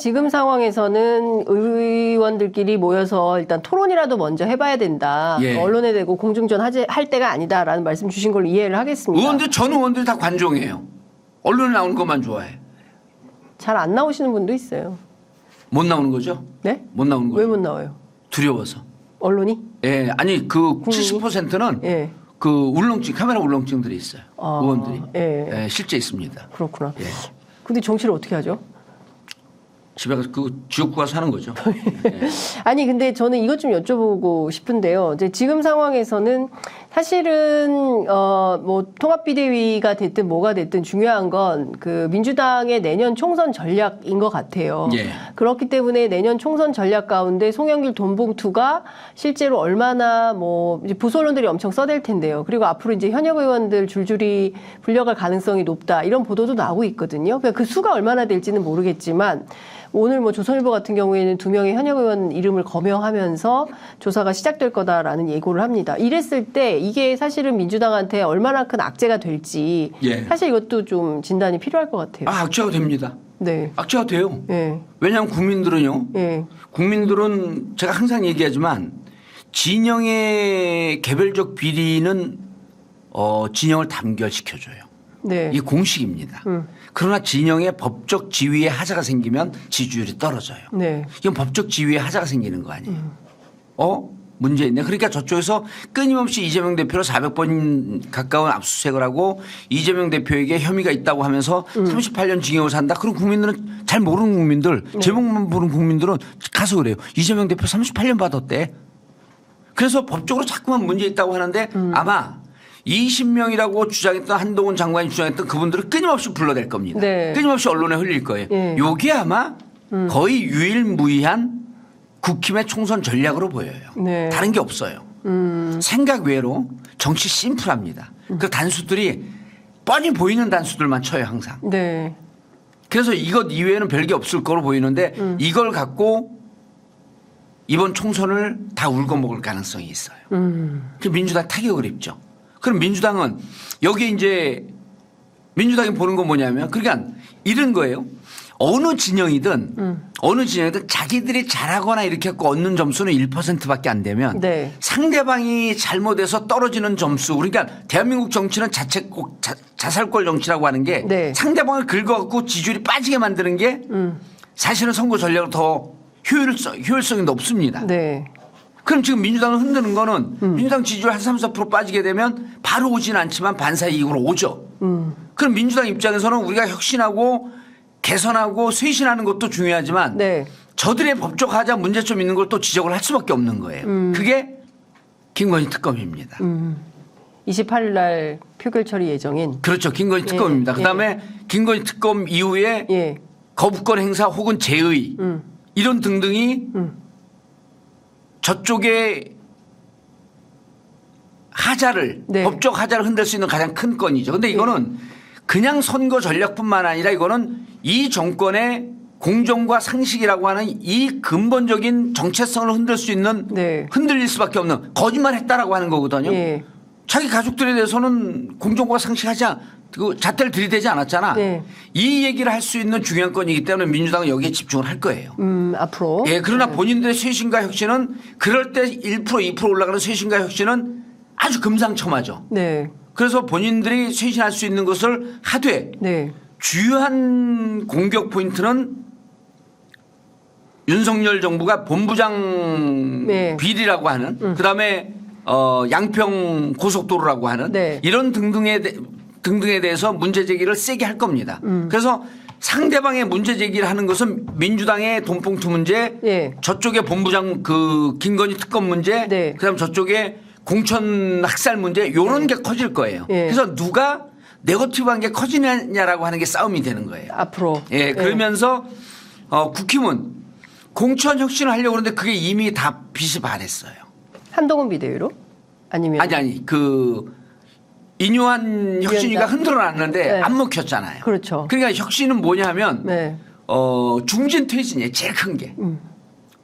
지금 상황에서는 의원들끼리 모여서 일단 토론이라도 먼저 해봐야 된다. 예. 언론에 대고 공중전 할 때가 아니다라는 말씀 주신 걸로 이해를 하겠습니다. 전 의원들이 다 관종이에요. 언론에 나오는 것만 좋아해. 잘 안 나오시는 분도 있어요. 못 나오는 거죠? 네? 못 나오는 거죠. 왜 못 나와요? 두려워서. 언론이? 예, 아니 그 국민이? 70%는 예. 그 울렁증, 카메라 울렁증들이 있어요. 아, 의원들이. 예. 예, 실제 있습니다. 그렇구나. 예. 근데 정치를 어떻게 하죠? 집에 가서 그 지역구 가서 사는 거죠. 아니 근데 저는 이것 좀 여쭤보고 싶은데요. 이제 지금 상황에서는 사실은 뭐 통합비대위가 됐든 뭐가 됐든 중요한 건 그 민주당의 내년 총선 전략인 것 같아요. 예. 그렇기 때문에 내년 총선 전략 가운데 송영길 돈봉투가 실제로 얼마나 뭐 이제 보수 언론들이 엄청 써댈 텐데요. 그리고 앞으로 이제 현역 의원들 줄줄이 불려갈 가능성이 높다 이런 보도도 나오고 있거든요. 그러니까 그 수가 얼마나 될지는 모르겠지만. 오늘 뭐 조선일보 같은 경우에는 2명의 현역 의원 이름을 거명하면서 조사가 시작될 거다라는 예고를 합니다. 이랬을 때 이게 사실은 민주당한테 얼마나 큰 악재가 될지 예. 사실 이것도 좀 진단이 필요할 것 같아요. 아, 악재가 됩니다. 네. 악재가 돼요. 예. 왜냐하면 국민들은요. 예. 국민들은 제가 항상 얘기하지만 진영의 개별적 비리는 진영을 단결시켜줘요. 네. 이게 공식입니다. 그러나 진영의 법적 지위에 하자가 생기면 지지율이 떨어져요. 네. 이건 법적 지위에 하자가 생기는 거 아니에요. 문제 있네. 그러니까 저쪽에서 끊임없이 이재명 대표로 400번 가까운 압수수색을 하고 이재명 대표에게 혐의가 있다고 하면서 38년 징역을 산다. 그럼 국민들은 잘 모르는 국민들, 제목만 보는 국민들은 가서 그래요. 이재명 대표 38년 받았대. 그래서 법적으로 자꾸만 문제 있다고 하는데 아마 20명이라고 주장했던 한동훈 장관이 주장했던 그분들을 끊임없이 불러댈 겁니다. 네. 끊임없이 언론에 흘릴 거예요. 예. 이게 아마 거의 유일무이한 국힘의 총선 전략으로 보여요. 네. 다른 게 없어요. 생각 외로 정치 심플합니다. 그 단수들이 뻔히 보이는 단수들만 쳐요 항상. 네. 그래서 이것 이외에는 별게 없을 거로 보이는데 이걸 갖고 이번 총선을 다 울거먹을 가능성이 있어요. 그 민주당 타격을 입죠. 그럼 민주당은 여기 이제 민주당이 보는 건 뭐냐면 그러니까 이런 거예요. 어느 진영이든 자기들이 잘하거나 이렇게 갖고 얻는 점수는 1%밖에 안 되면 네. 상대방이 잘못해서 떨어지는 점수 그러니까 대한민국 정치는 자살골 정치라고 하는 게 네. 상대방을 긁어갖고 지지율이 빠지게 만드는 게 사실은 선거 전략으로 더 효율성이 높습니다. 네. 그럼 지금 민주당을 흔드는 거는 민주당 지지율 한 3, 4% 빠지게 되면 바로 오진 않지만 반사의 이익으로 오죠. 그럼 민주당 입장에서는 우리가 혁신하고 개선하고 쇄신하는 것도 중요하지만 네. 저들의 법적 하자 문제점 있는 걸 또 지적을 할 수밖에 없는 거예요. 그게 김건희 특검입니다. 28일 날 표결 처리 예정인. 그렇죠. 김건희 특검입니다. 그다음에 김건희 특검 이후에 예. 거부권 행사 혹은 제의 이런 등등이 저쪽에 하자를 네. 법적 하자를 흔들 수 있는 가장 큰 건이죠. 그런데 이거는 그냥 선거 전략뿐만 아니라 이거는 이 정권의 공정과 상식이라고 하는 이 근본적인 정체성을 흔들 수 있는 네. 흔들릴 수밖에 없는 거짓말했다라고 하는 거거든요. 예. 자기 가족들에 대해서는 공정과 상식하지 그 잣대를 들이대지 않았잖아. 네. 이 얘기를 할 수 있는 중요한 건이기 때문에 민주당은 여기에 집중을 할 거예요. 앞으로. 예, 그러나 본인들의 쇄신과 혁신은 그럴 때 1% 2% 올라가는 쇄신과 혁신은 아주 금상첨화죠. 네. 그래서 본인들이 쇄신할 수 있는 것을 하되 네. 주요한 공격 포인트는 윤석열 정부가 본부장 네. 비리라고 하는 그다음에 양평 고속도로라고 하는 네. 이런 등등에 대해서 문제 제기를 세게 할 겁니다. 그래서 상대방의 문제 제기를 하는 것은 민주당의 돈봉투 문제, 예. 저쪽의 본부장 그 김건희 특검 문제, 네. 그다음 저쪽에 공천 학살 문제 이런 게 커질 거예요. 예. 그래서 누가 네거티브한 게 커지냐라고 하는 게 싸움이 되는 거예요. 앞으로. 예, 그러면서 국힘은 공천 혁신을 하려고 그러는데 그게 이미 다 빛이 반했어요. 한동훈 비대위로? 아니면 아니 인요한 혁신위가 위원장. 흔들어 놨는데 네. 안 먹혔잖아요. 그렇죠. 그러니까 혁신은 뭐냐면 네. 중진 퇴진이에요. 제일 큰 게.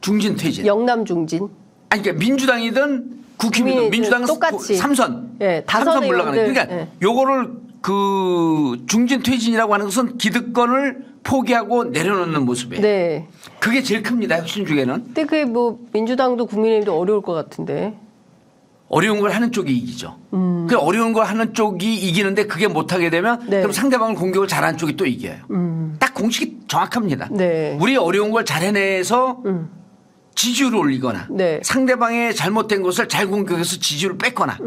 중진 퇴진. 영남 중진. 아니 그러니까 민주당이든 국힘이든 민주당은 똑같이. 삼선. 예, 다선 삼선 물러가는. 의원들. 그러니까 예. 요거를 그 중진 퇴진이라고 하는 것은 기득권을 포기하고 내려놓는 모습이에요. 네. 그게 제일 큽니다. 혁신 중에는. 근데 그게 뭐 민주당도 국민의힘도 어려울 것 같은데. 어려운 걸 하는 쪽이 이기죠. 그 어려운 걸 하는 쪽이 이기는데 그게 못하게 되면 네. 그럼 상대방을 공격을 잘하는 쪽이 또 이겨요. 딱 공식이 정확합니다. 네. 우리 어려운 걸 잘 해내서 지지율을 올리거나 네. 상대방의 잘못된 것을 잘 공격해서 지지율을 뺏거나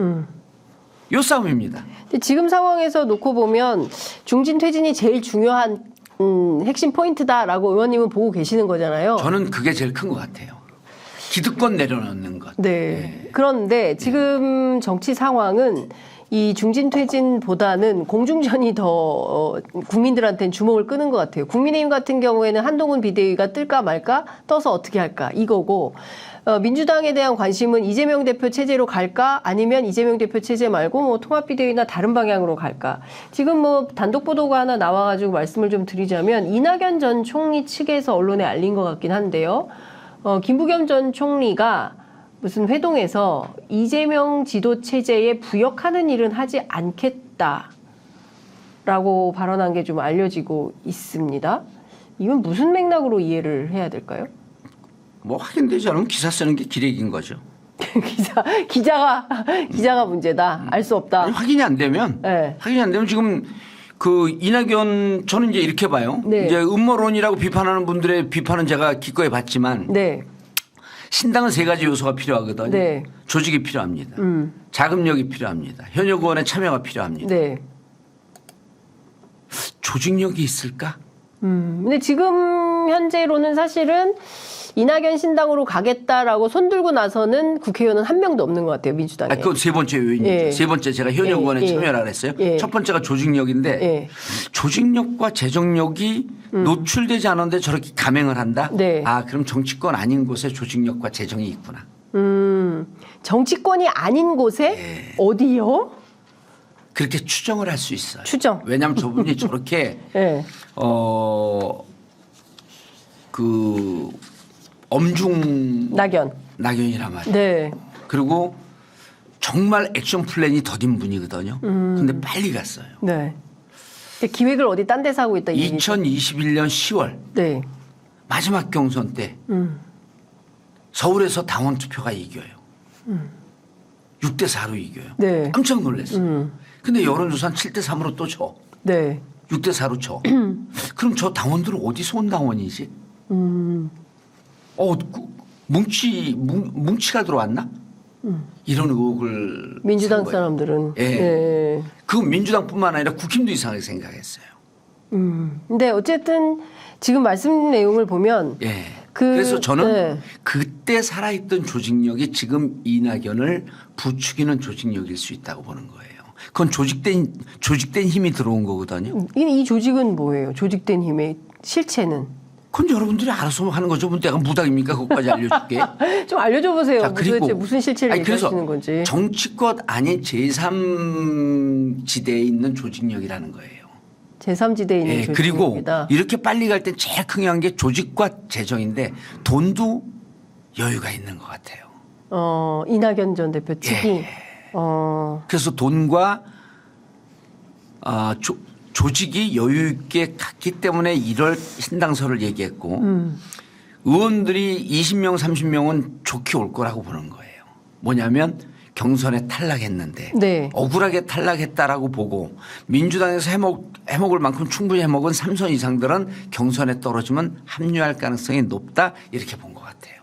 요 싸움입니다. 근데 지금 상황에서 놓고 보면 중진 퇴진이 제일 중요한 핵심 포인트다라고 의원님은 보고 계시는 거잖아요. 저는 그게 제일 큰 것 같아요. 기득권 내려놓는 것. 네. 그런데 지금 정치 상황은 이 중진 퇴진보다는 공중전이 더 국민들한테는 주목을 끄는 것 같아요. 국민의힘 같은 경우에는 한동훈 비대위가 뜰까 말까, 떠서 어떻게 할까 이거고, 민주당에 대한 관심은 이재명 대표 체제로 갈까, 아니면 이재명 대표 체제 말고 뭐 통합비대위나 다른 방향으로 갈까. 지금 뭐 단독 보도가 하나 나와가지고 말씀을 좀 드리자면 이낙연 전 총리 측에서 언론에 알린 것 같긴 한데요. 김부겸 전 총리가 무슨 회동에서 이재명 지도 체제에 부역하는 일은 하지 않겠다라고 발언한 게 좀 알려지고 있습니다. 이건 무슨 맥락으로 이해를 해야 될까요? 뭐 확인되지 않으면 기사 쓰는 게 기레기인 거죠. 기자가 문제다. 알 수 없다. 아니, 확인이 안 되면 네. 지금 그 이낙연 저는 이제 이렇게 봐요. 네. 이제 음모론이라고 비판하는 분들의 비판은 제가 기꺼이 받지만 네. 신당은 세 가지 요소가 필요하거든요. 네. 조직이 필요합니다. 자금력이 필요합니다. 현역 의원의 참여가 필요합니다. 네. 조직력이 있을까? 근데 지금 현재로는 사실은 이낙연 신당으로 가겠다라고 손들고 나서는 국회의원은 한 명도 없는 것 같아요, 민주당에. 그건 세 번째 요인이죠. 예. 세 번째 제가 현역 의원의 예. 참여라 그랬어요. 예. 첫 번째가 조직력인데 예. 조직력과 재정력이 노출되지 않은데 저렇게 감행을 한다? 네. 아, 그럼 정치권 아닌 곳에 조직력과 재정이 있구나. 정치권이 아닌 곳에 예. 어디요? 그렇게 추정을 할 수 있어요. 추정. 왜냐하면 저분이 저렇게 네. 그 엄중 낙연이란 말이에요. 네. 그리고 정말 액션 플랜이 더딘 분이거든요. 근데 빨리 갔어요. 네. 근데 기획을 어디 딴 데서 하고 있다 이 얘기죠? 2021년 10월 네. 마지막 경선 때 서울에서 당원 투표가 이겨요. 6대 4로 이겨요. 네. 깜짝 놀랐어요. 근데 여론조사는 7대 3으로 또 져. 네. 6대 4로 져. 그럼 저 당원들은 어디서 온 당원이지? 뭉치가 들어왔나? 이런 의혹을 민주당 산 거예요. 사람들은. 예. 네. 그건 민주당뿐만 아니라 국힘도 이상하게 생각했어요. 근데 어쨌든 지금 말씀 내용을 보면 예. 그래서 저는 네. 그때 살아있던 조직력이 지금 이낙연을 부추기는 조직력일 수 있다고 보는 거예요. 그건 조직된 힘이 들어온 거거든요. 이 조직은 뭐예요? 조직된 힘의 실체는? 그건 여러분들이 알아서 하는 거죠. 내가 무당입니까? 그것까지 알려줄게. 좀 알려줘 보세요. 자, 그리고 도대체 무슨 실체를 그래서 얘기하시는 건지. 정치권 아닌 제3지대에 있는 조직력이라는 거예요. 제3지대에 있는 예, 그리고 조직입니다. 이렇게 빨리 갈 땐 제일 중요한 게 조직과 재정인데 돈도 여유가 있는 것 같아요. 이낙연 전 대표 측이. 예. 그래서 돈과 조직이 여유 있게 갔기 때문에 1월 신당설을 얘기했고 의원들이 20명 30명은 좋게 올 거라고 보는 거예요. 뭐냐면 경선에 탈락했는데 네. 억울하게 탈락했다라고 보고 민주당에서 해먹을 만큼 충분히 해먹은 3선 이상들은 경선에 떨어지면 합류할 가능성이 높다 이렇게 본 것 같아요.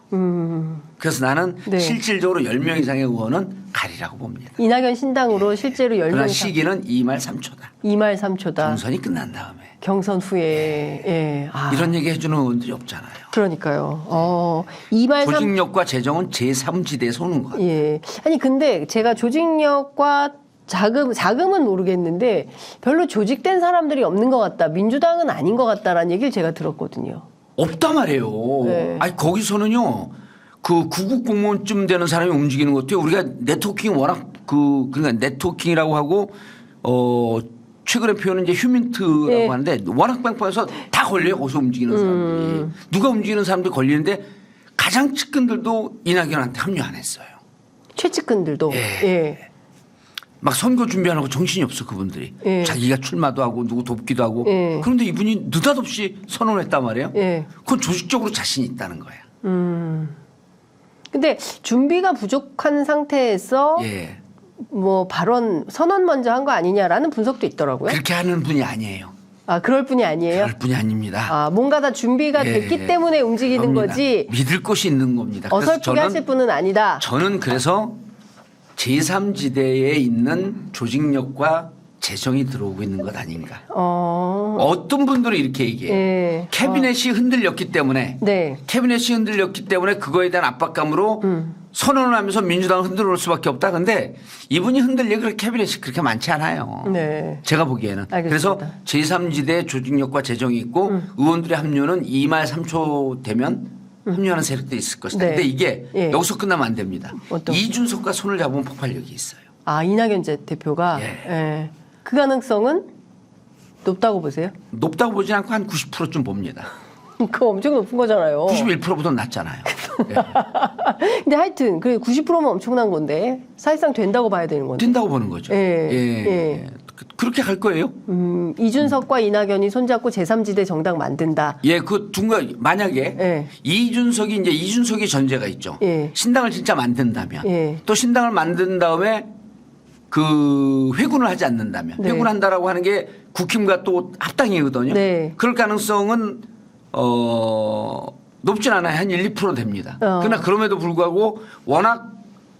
그래서 나는 네. 실질적으로 10명 이상의 의원은 가리라고 봅니다. 이낙연 신당으로 실제로 10명 그러나 이상. 시기는 2말 3초다. 2말 3초다. 경선이 끝난 다음에. 경선 후에. 예. 이런 얘기 해주는 의원들이 없잖아요. 그러니까요. 2말 3. 조직력과 재정은 제3지대에서 오는 것 같아요. 예. 아니 근데 제가 조직력과 자금은 모르겠는데 별로 조직된 사람들이 없는 것 같다. 민주당은 아닌 것 같다라는 얘기를 제가 들었거든요. 없단 말이에요. 네. 아니 거기서는요. 그 구급 공무원쯤 되는 사람이 움직이는 것도 우리가 네트워킹 워낙 그러니까 네트워킹이라고 하고 최근에 표현은 이제 휴민트라고 네. 하는데 워낙 빵빵해서 다 걸려요. 거기서 움직이는 사람들이. 누가 움직이는 사람들이 걸리는데 가장 측근들도 이낙연한테 합류 안 했어요. 최측근들도. 예. 예. 막 선거 준비하느라고 정신이 없어 그분들이. 예. 자기가 출마도 하고 누구 돕기도 하고. 예. 그런데 이분이 느닷없이 선언했단 말이에요. 예. 그건 조직적으로 자신이 있다는 거야. 근데 준비가 부족한 상태에서 예. 뭐 발언 선언 먼저 한 거 아니냐라는 분석도 있더라고요. 그렇게 하는 분이 아니에요. 아 그럴 뿐이 아니에요. 그럴 분이 아닙니다. 아 뭔가 다 준비가 예. 됐기 때문에 움직이는 그럽니다. 거지. 믿을 곳이 있는 겁니다. 그래서 어설프게 하실 분은 아니다. 저는 그래서 제3지대에 있는 조직력과 재정이 들어오고 있는 것 아닌가. 어떤 분들은 이렇게 얘기해요. 예. 캐비넷이 흔들렸기 때문에 네. 캐비넷이 흔들렸기 때문에 그거에 대한 압박감으로 선언을 하면서 민주당을 흔들어 놓을 수밖에 없다. 근데 이분이 흔들려 그렇게 캐비넷이 그렇게 많지 않아요. 네. 제가 보기에는. 알겠습니다. 그래서 제3지대 조직력과 재정이 있고 의원들의 합류는 2말 3초 되면 합류하는 세력도 있을 것이다. 네. 근데 이게 예. 여기서 끝나면 안 됩니다. 어떤 이준석과 손을 잡으면 폭발력이 있어요. 아 이낙연 대표가 예. 예. 그 가능성은 높다고 보세요? 높다고 보지 않고 한 90%쯤 봅니다. 그거 엄청 높은 거잖아요. 91%보다 낫잖아요. 예. 근데 하여튼 그 90%면 엄청난 건데 사실상 된다고 봐야 되는 건데. 된다고 보는 거죠. 예. 예. 그렇게 갈 거예요. 이준석과 이낙연이 손잡고 제3지대 정당 만든다. 예, 그 둔가 만약에 예. 이준석이 전제가 있죠. 예. 신당을 진짜 만든다면 예. 또 신당을 만든 다음에 그 회군을 하지 않는다면 네. 회군한다라고 하는 게 국힘과 또 합당이거든요. 네. 그럴 가능성은 높진 않아요. 한 1, 2% 됩니다. 그러나 그럼에도 불구하고 워낙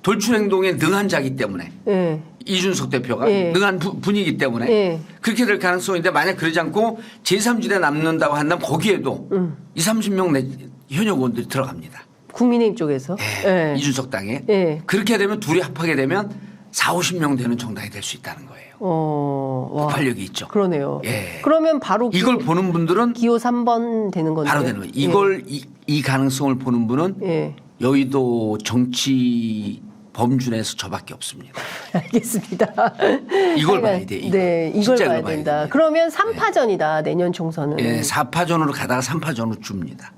돌출 행동에 능한 자기 때문에 예. 이준석 대표가 예. 능한 분이기 때문에 예. 그렇게 될 가능성인데 만약 그러지 않고 제3지대 남는다고 한다면 거기에도 20, 30명 현역 의원들이 들어갑니다. 국민의힘 쪽에서. 예. 예. 이준석 당에. 예. 그렇게 되면 둘이 합하게 되면 4, 50명 되는 정당이 될 수 있다는 거예요. 와. 폭발력이 있죠. 그러네요. 예. 그러면 바로 이걸 보는 분들은 기호 3번 되는 건데. 바로 되는 거예요. 이걸 이 가능성을 보는 분은 예. 여의도 정치 범준에서 저밖에 없습니다. 알겠습니다. 이걸 봐야 돼. 이거. 네, 이걸 진짜 봐야 이걸 봐야 된다. 돼요. 그러면 3파전이다. 내년 총선은. 예, 4파전으로 가다가 3파전으로 줍니다.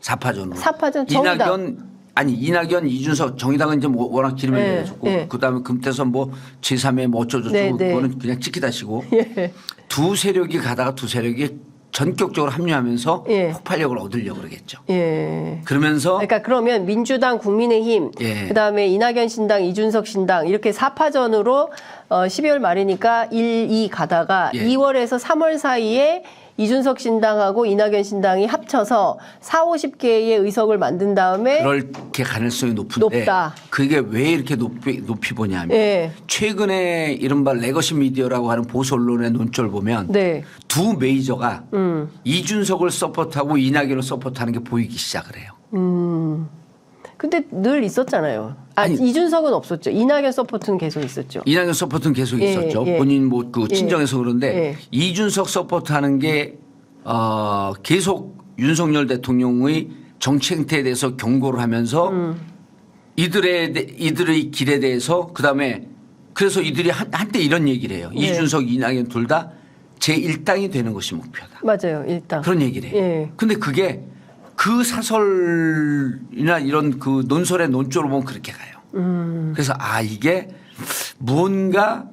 4파전으로. 4파전 정의당. 이낙연, 이준석, 정의당은 이제 뭐 워낙 기름을 예, 내줬고 예. 그다음에 금태선 뭐 제3회 뭐 어쩌고저쩌고 네, 네. 그거는 그냥 찍히다시고 예. 두 세력이 가다가 두 세력이 전격적으로 합류하면서 예. 폭발력을 얻으려고 그러겠죠. 예. 그러면서 그러니까 그러면 민주당, 국민의힘, 예. 그다음에 이낙연 신당, 이준석 신당 이렇게 4파전으로 12월 말이니까 1, 2 가다가 예. 2월에서 3월 사이에 이준석 신당하고 이낙연 신당이 합쳐서 4, 50개의 의석을 만든 다음에 그렇게 가능성이 높은데 높다. 그게 왜 이렇게 높이 보냐면 예. 최근에 이른바 레거시 미디어라고 하는 보수 언론의 논조를 보면 네. 두 메이저가 이준석을 서포트하고 이낙연을 서포트하는 게 보이기 시작을 해요. 근데 늘 있었잖아요. 아니, 이준석은 없었죠. 이낙연 서포트는 계속 있었죠. 이낙연 서포트는 계속 예, 있었죠. 예. 본인 뭐 그 친정에서 그런데 예. 이준석 서포트하는 게 계속 윤석열 대통령의 정치 행태에 대해서 경고를 하면서 이들의 길에 대해서 그다음에 그래서 이들이 한때 이런 얘기를 해요. 예. 이준석, 이낙연 둘 다 제1당이 되는 것이 목표다. 맞아요. 일단. 그런 얘기를 해요. 예. 근데 그게 그 사설이나 이런 그 논설의 논조로 보면 그렇게 가요. 그래서 이게 무언가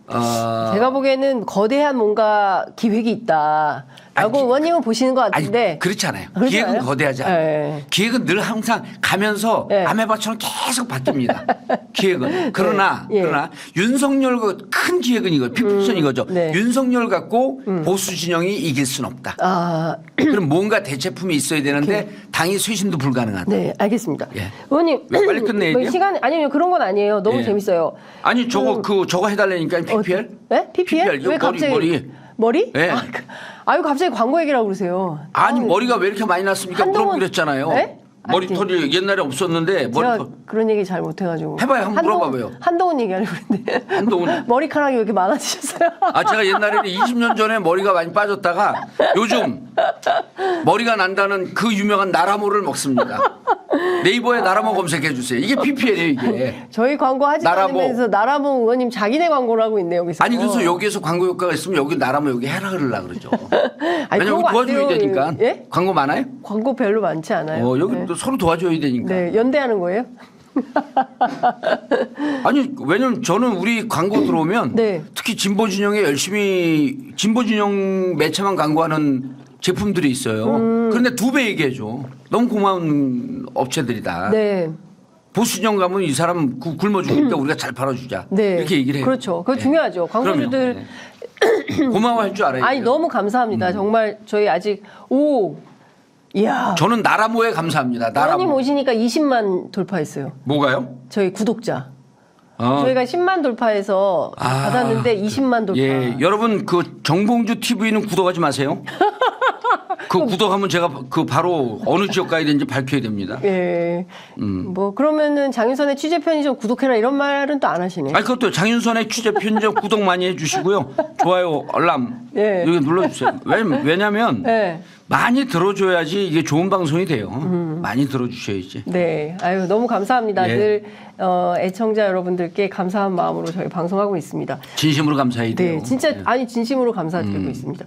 제가 보기에는 거대한 뭔가 기획이 있다라고 아니, 의원님은 보시는 것 같은데. 아니 그렇지 않아요. 그렇지 기획은 않아요? 거대하지 않아요. 예. 기획은 늘 항상 가면서 예. 아메바처럼 계속 바뀝니다. 기획은. 그러나 예. 그러나 윤석열 큰 기획은 이거 피플선 이거죠. 네. 윤석열 갖고 보수 진영이 이길 수는 없다. 그럼 뭔가 대체품이 있어야 되는데 당이 쇄신도 불가능하다. 네, 알겠습니다. 예. 의원님. 왜 빨리 끝내야 돼요? 시간, 아니요, 그런 건 아니에요. 너무 예. 재밌어요. 아니 저거 해달라니까 PPL? 네? PPL? 이거 왜 갑자기? 머리? 예. 아유, 갑자기 광고 얘기라고 그러세요. 아니 머리가 왜 이렇게 많이 났습니까? 물어보랬잖아요. 네? 머리털이 옛날에 없었는데 제가 머리털. 그런 얘기 잘 못해가지고. 해봐요. 한번 물어봐봐요. 한동훈 얘기하려고 그랬는데. 한동훈. 머리카락이 왜 이렇게 많아지셨어요? 제가 옛날에는 20년 전에 머리가 많이 빠졌다가 요즘 머리가 난다는 그 유명한 나라모를 먹습니다. 네이버에 나라모 검색해 주세요. 이게 PPL이에요, 이게. 저희 광고 하지 나라모. 않으면서 나라모 의원님 자기네 광고를 하고 있네요, 여기서. 아니 그래서 여기에서 광고 효과가 있으면 여기 나라모 여기 해라 그러려고 그러죠. 아니, 왜냐면 그런 거안 도와줘야 돼요. 되니까. 예? 광고 많아요? 광고 별로 많지 않아요. 여기 네. 또 서로 도와줘야 되니까. 네, 연대하는 거예요? 아니 왜냐면 저는 우리 광고 들어오면 네. 특히 진보 진영에 열심히 진보 진영 매체만 광고하는 제품들이 있어요. 그런데 2배 얘기해줘. 너무 고마운 업체들이다. 네. 보수 진영 가면 이 사람 굶어 죽으니까 우리가 잘 팔아주자. 네. 이렇게 얘기를 해요. 그렇죠. 그거 네. 중요하죠. 광고주들 그럼요. 네. 고마워할 줄 알아요. 아니 너무 감사합니다. 정말 저희 아직 이야. 저는 나라모에 감사합니다. 의원님 나라모. 오시니까 20만 돌파했어요. 뭐가요? 저희 구독자. 어. 저희가 10만 돌파해서 받았는데 20만 돌파. 예, 여러분 그 정봉주 TV는 구독하지 마세요. 그 구독하면 제가 그 바로 어느 지역 가야 되는지 밝혀야 됩니다. 예. 뭐 그러면은 장윤선의 취재 편의점 구독해라 이런 말은 또 안 하시네. 아니 그것도 장윤선의 취재 편의점 구독 많이 해주시고요. 좋아요, 알람 예. 여기 눌러주세요. 왜냐면 네. 많이 들어줘야지 이게 좋은 방송이 돼요. 많이 들어주셔야지. 네. 아유 너무 감사합니다. 예. 늘 애청자 여러분들께 감사한 마음으로 저희 방송하고 있습니다. 진심으로 감사해야 돼요. 네, 진짜 예. 아니 진심으로 감사드리고 있습니다.